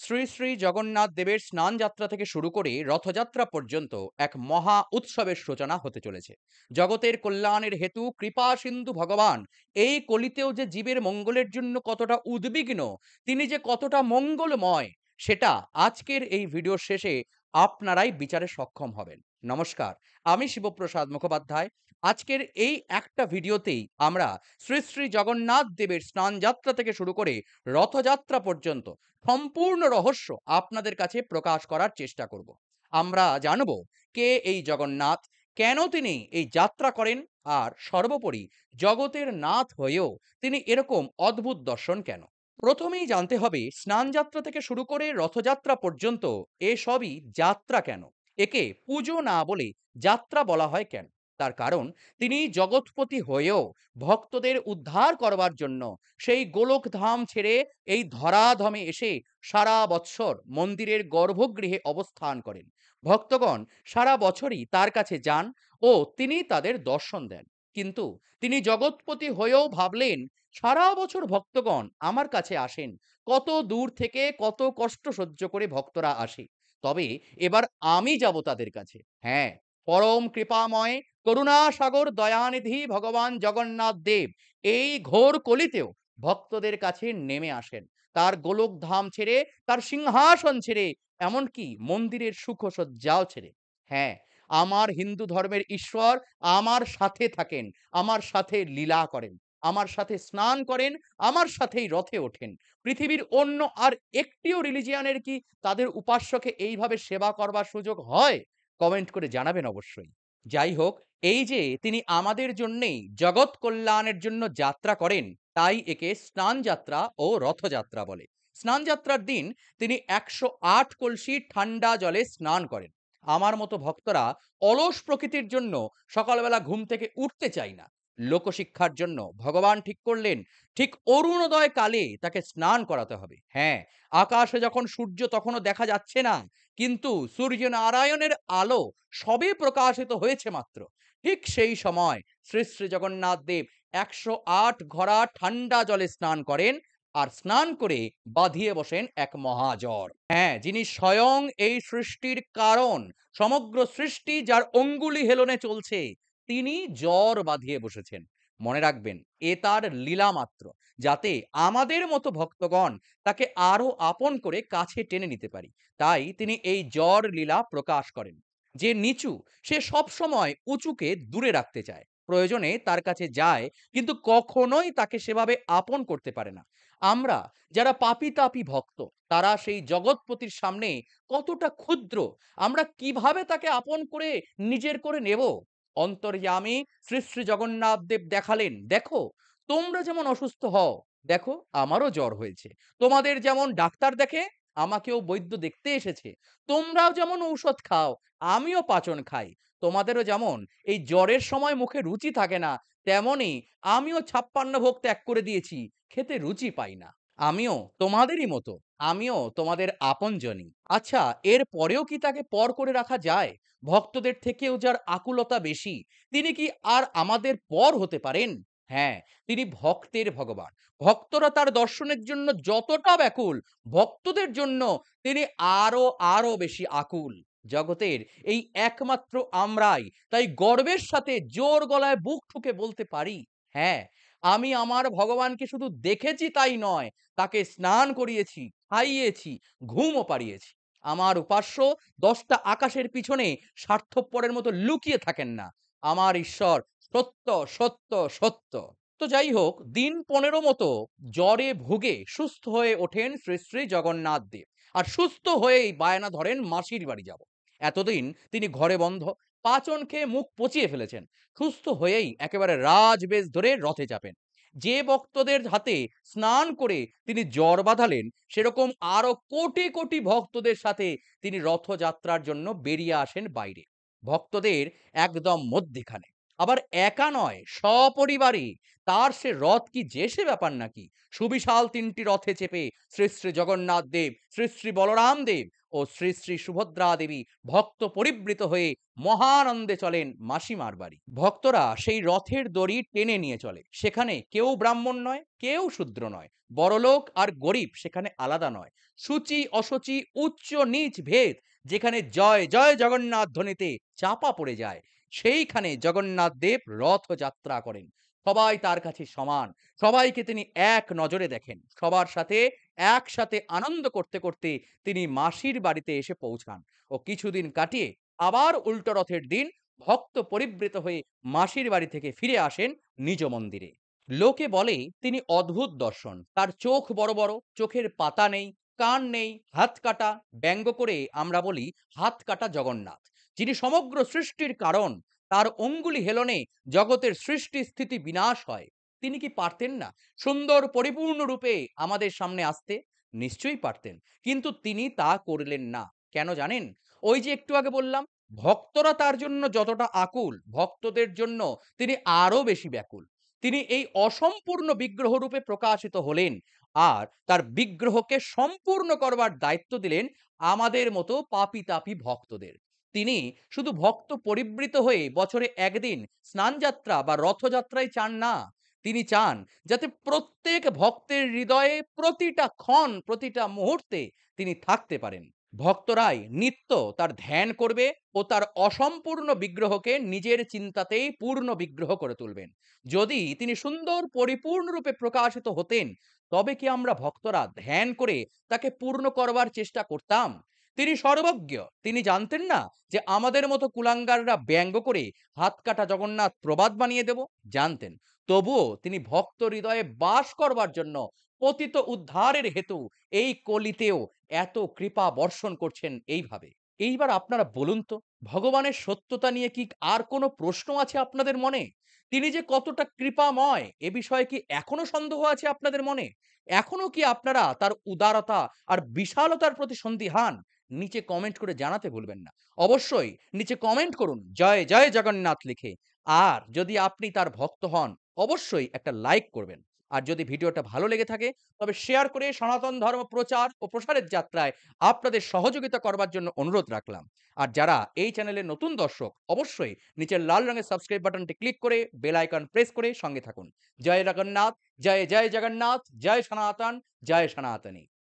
শ্রী শ্রী জগন্নাথ দেবের স্নান যাত্রা থেকে শুরু করে রথযাত্রা পর্যন্ত এক মহা উৎসবের সূচনা হতে চলেছে। জগতের কল্যাণের হেতু কৃপা সিন্ধু ভগবান এই কলিতেও যে জীবের মঙ্গলের জন্য কতটা উদ্বিগ্ন, তিনি যে কতটা মঙ্গলময়, সেটা আজকের এই ভিডিওর শেষে আপনারাই বিচারে সক্ষম হবেন। নমস্কার, আমি শিবপ্রসাদ মুখোপাধ্যায়। আজকের এই একটা ভিডিওতেই আমরা শ্রী শ্রী জগন্নাথ দেবের স্নান যাত্রা থেকে শুরু করে রথযাত্রা পর্যন্ত সম্পূর্ণ রহস্য আপনাদের কাছে প্রকাশ করার চেষ্টা করব। আমরা জানব কে এই জগন্নাথ, কেন তিনি এই যাত্রা করেন, আর সর্বোপরি জগতের নাথ হয়েও তিনি এরকম অদ্ভুত দর্শন কেন। প্রথমেই জানতে হবে স্নান যাত্রা থেকে শুরু করে রথযাত্রা পর্যন্ত এসবই যাত্রা কেন, একে পুজো না বলে যাত্রা বলা হয় কেন। তার কারণ তিনি জগৎপতি হয়েও ভক্তদের উদ্ধার করবার জন্য সেই গোলকধাম ছেড়ে এই ধরাধামে এসে সারা বৎসর মন্দিরের গর্ভগৃহে অবস্থান করেন। ভক্তগণ সারা বছরই তার কাছে যান ও তিনি তাদের দর্শন দেন। কিন্তু তিনি জগৎপতি হয়েও ভাবলেন, সারা বছর ভক্তগণ আমার কাছে আসেন, কত দূর থেকে কত কষ্ট সহ্য করে ভক্তরা আসে, তবে এবার আমি যাব তাদের কাছে। হ্যাঁ, পরম কৃপাময় করুণাসাগর দয়ানিধি ভগবান জগন্নাথ দেব এই ঘোর কলিতেও ভক্তদের কাছে নেমে আসেন, তার গোলকধাম ছেড়ে, তার সিংহাসন ছেড়ে, এমনকি মন্দিরের সুখসজ্জাও ছেড়ে। হ্যাঁ, আমার হিন্দু ধর্মের ঈশ্বর আমার সাথে থাকেন, আমার সাথে লীলা করেন, আমার সাথে স্নান করেন, আমার সাথেই রথে ওঠেন। পৃথিবীর অন্য আর একটিও রিলিজিয়ানের কি তাদের উপাস্যকে এইভাবে সেবা করবার সুযোগ হয়? কমেন্ট করে জানাবেন অবশ্যই। যাই হোক, এই যে তিনি আমাদের জন্যেই জগৎ কল্যাণের জন্য যাত্রা করেন, তাই একে স্নান যাত্রা ও রথযাত্রা বলে। স্নান যাত্রার দিন তিনি ১০৮ কলসি ঠান্ডা জলে স্নান করেন। আমার মতো ভক্তরা অলস প্রকৃতির জন্য সকালবেলা ঘুম থেকে উঠতে চাই না। লোকশিক্ষার জন্য ভগবান ঠিক করলেন, ঠিক অরুণোদয় কালে তাকে স্নান করাতে হবে। হ্যাঁ, আকাশে যখন সূর্য তখনও দেখা যাচ্ছে না, কিন্তু সূর্যনারায়ণের আলো সবে প্রকাশিত হয়েছে মাত্র, ঠিক সেই সময় শ্রী শ্রী জগন্নাথ দেব ১০৮ ঘড়া ঠান্ডা জলে স্নান করেন, আর স্নান করে বাঁধিয়ে বসেন এক মহাজ্বর। হ্যাঁ, যিনি স্বয়ং এই সৃষ্টির কারণ, সমগ্র সৃষ্টি যার অঙ্গুলি হেলনে চলছে, তিনি জ্বর বাঁধিয়ে বসেছেন। মনে রাখবেন, এ তার লীলা মাত্র, যাতে আমাদের মতো ভক্তগণ তাকে আরো আপন করে কাছে টেনে নিতে পারি। তাই তিনি এই জ্বর লীলা প্রকাশ করেন। যে নিচু, সে সবসময় উঁচুকে দূরে রাখতে চায়, প্রয়োজনে তার কাছে যায়, কিন্তু কখনোই তাকে সেভাবে আপন করতে পারে না। আমরা যারা পাপী তাপী ভক্ত, তারা সেই জগৎপতির সামনে কতটা ক্ষুদ্র, আমরা কিভাবে তাকে আপন করে নিজের করে নেব? অন্তর্যামী শ্রী শ্রী জগন্নাথ দেব দেখালেন, দেখো, তোমরা যেমন অসুস্থ হও, দেখো আমারও জ্বর হয়েছে। তোমাদের যেমন ডাক্তার দেখে, আমাকেও বৈদ্য দেখতে এসেছে। তোমরাও যেমন ঔষধ খাও, আমিও পাচন খাই। তোমাদেরও যেমন এই জ্বরের সময় মুখে রুচি থাকে না, তেমনি আমিও ৫৬ ভোগ ত্যাগ করে দিয়েছি, খেতে রুচি পাই না। আমিও তোমাদেরই মতো, আমিও তোমাদের আপনজনই। আচ্ছা, এর পরেও কি তাকে পর করে রাখা যায়? ভক্তদের থেকেও যার আকুলতা বেশি, তিনি কি আর আমাদের পর হতে পারেন? হ্যাঁ, তিনি ভক্তের ভগবান। ভক্তরা তার দর্শনের জন্য যতটা ব্যাকুল, ভক্তদের জন্য তিনি আরো আরো বেশি আকুল। জগতের এই একমাত্র আমরাই তাই গর্বের সাথে জোর গলায় বুক ঠুকে বলতে পারি, হ্যাঁ, আমি আমার ভগবানকে শুধু দেখেছি তাই নয়, তাকে স্নান করিয়েছি, খাইয়েছি, ঘুমও পাড়িয়েছি। আমার উপাস্য ১০টা আকাশের পিছনে স্বার্থপরের মতো লুকিয়ে থাকেন না। আমার ঈশ্বর সত্য, সত্য, সত্য। তো যাই হোক, দিন ১৫ মতো জ্বরে ভুগে সুস্থ হয়ে ওঠেন শ্রী শ্রী জগন্নাথ দেব। আর সুস্থ হয়েই বায়না ধরেন মাসির বাড়ি যাব। এতদিন তিনি ঘরে বন্ধ, পাচন খেয়ে মুখ পচিয়ে ফেলেছেন। সুস্থ হয়েই একেবারে রাজবেশ ধরে রথে চাপেন। যে ভক্তদের হাতে স্নান করে তিনি জ্বর বাঁধালেন, সেরকম আরো কোটি কোটি ভক্তদের সাথে তিনি রথযাত্রার জন্য বেরিয়ে আসেন বাইরে, ভক্তদের একদম মধ্যিখানে। আবার একা নয়, সপরিবারে। তার সে রথ কি যে সে ব্যাপার নাকি? সুবিশাল ৩টি রথে চেপে শ্রী শ্রী জগন্নাথ দেব, শ্রী শ্রী বলরাম দেব ও শ্রী শ্রী সুভদ্রা দেবী ভক্ত পরিবৃত হয়ে মহানন্দে চলেন মাসিমার বাড়ি। ভক্তরা সেই রথের দড়ি টেনে নিয়ে চলে। সেখানে কেউ ব্রাহ্মণ নয়, কেউ শূদ্র নয়, বড়লোক আর গরিব সেখানে আলাদা নয়। সূচি অসুচি উচ্চ নীচ ভেদ যেখানে জয় জয় জগন্নাথ ধ্বনিতে চাপা পড়ে যায়, সেইখানে জগন্নাথ দেব রথযাত্রা করেন। সবাই তার কাছে সমান, সবাইকে তিনি এক নজরে দেখেন, সবার সাথে একসাথে আনন্দ করতে করতে তিনি মাসির বাড়িতে এসে পৌঁছান ও কিছুদিন কাটিয়ে আবার উল্টো রথের দিন ভক্ত পরিবৃত হয়ে মাসির বাড়ি থেকে ফিরে আসেন নিজ মন্দিরে। লোকে বলে তিনি অদ্ভুত দর্শন, তার চোখ বড় বড়, চোখের পাতা নেই, কান নেই, হাত কাটা, ব্যঙ্গ করে আমরা বলি হাত কাটা জগন্নাথ, যিনি সমগ্র সৃষ্টির কারণ, তার অঙ্গুলি হেলনে জগতের সৃষ্টি স্থিতি বিনাশ হয়। তিনি কি পারতেন না সুন্দর পরিপূর্ণ রূপে আমাদের সামনে আসতে? নিশ্চয়ই পারতেন, কিন্তু তিনি তা করলেন না। কেন জানেন? ওই যে একটু আগে বললাম, ভক্তরা তার জন্য যতটা আকুল, ভক্তদের জন্য তিনি আরো বেশি ব্যাকুল। তিনি এই অসম্পূর্ণ বিগ্রহ রূপে প্রকাশিত হলেন, আর তার বিগ্রহকে সম্পূর্ণ করবার দায়িত্ব দিলেন আমাদের মতো পাপী তাপী ভক্তদের। তিনি শুধু ভক্ত পরিবৃত হয়ে বছরে একদিন স্নানযাত্রা বা রথযাত্রায় চান না, তিনি চান যাতে প্রত্যেক ভক্তের হৃদয়ে প্রতিটা ক্ষণ প্রতিটা মুহূর্তে তিনি থাকতে পারেন। ভক্তরাই নিত্য তার ধ্যান করবে ও তার অসম্পূর্ণ বিগ্রহকে নিজের চিন্তাতেই পূর্ণ বিগ্রহ করে তুলবেন। যদি তিনি সুন্দর পরিপূর্ণরূপে প্রকাশিত হতেন, তবে কি আমরা ভক্তরা ধ্যান করে তাকে পূর্ণ করবার চেষ্টা করতাম? তিনি সর্বজ্ঞ, তিনি জানতেন না যে আমাদের মতো কুলাঙ্গাররা ব্যঙ্গ করে হাত কাটা জগন্নাথ প্রবাদ বানিয়ে দেব? জানতেন। তবুও তিনি ভক্ত হৃদয়ে বাস করবার জন্য পতিত উদ্ধারের হেতু এই কলিতেও এত কৃপা বর্ষণ করছেন এইভাবে। এইবার আপনারা বলুন তো, ভগবানের সত্যতা নিয়ে কি আর কোনো প্রশ্ন আছে আপনাদের মনে? তিনি যে কতটা কৃপাময় এ বিষয়ে কি এখনো সন্দেহ আছে আপনাদের মনে? এখনো কি আপনারা তার উদারতা আর বিশালতার প্রতি সন্দিহান? নিচে কমেন্ট করে জানাতে ভুলবেন না। অবশ্যই নিচে কমেন্ট করুন জয় জয় জগন্নাথ লিখে। আর যদি আপনি তার ভক্ত হন, অবশ্যই একটা লাইক করবেন। আর যদি ভিডিওটা ভালো লেগে থাকে, তবে শেয়ার করে সনাতন ধর্ম প্রচার ও প্রসারের যাত্রায় আপনাদের সহযোগিতা করবার জন্য অনুরোধ রাখলাম। আর যারা এই চ্যানেলের নতুন দর্শক, অবশ্যই নিচের লাল রঙের সাবস্ক্রাইব বাটনটি ক্লিক করে বেল আইকন প্রেস করে সঙ্গে থাকুন। জয় জগন্নাথ, জয় জয় জগন্নাথ, জয় সনাতন, জয় সনাতনী।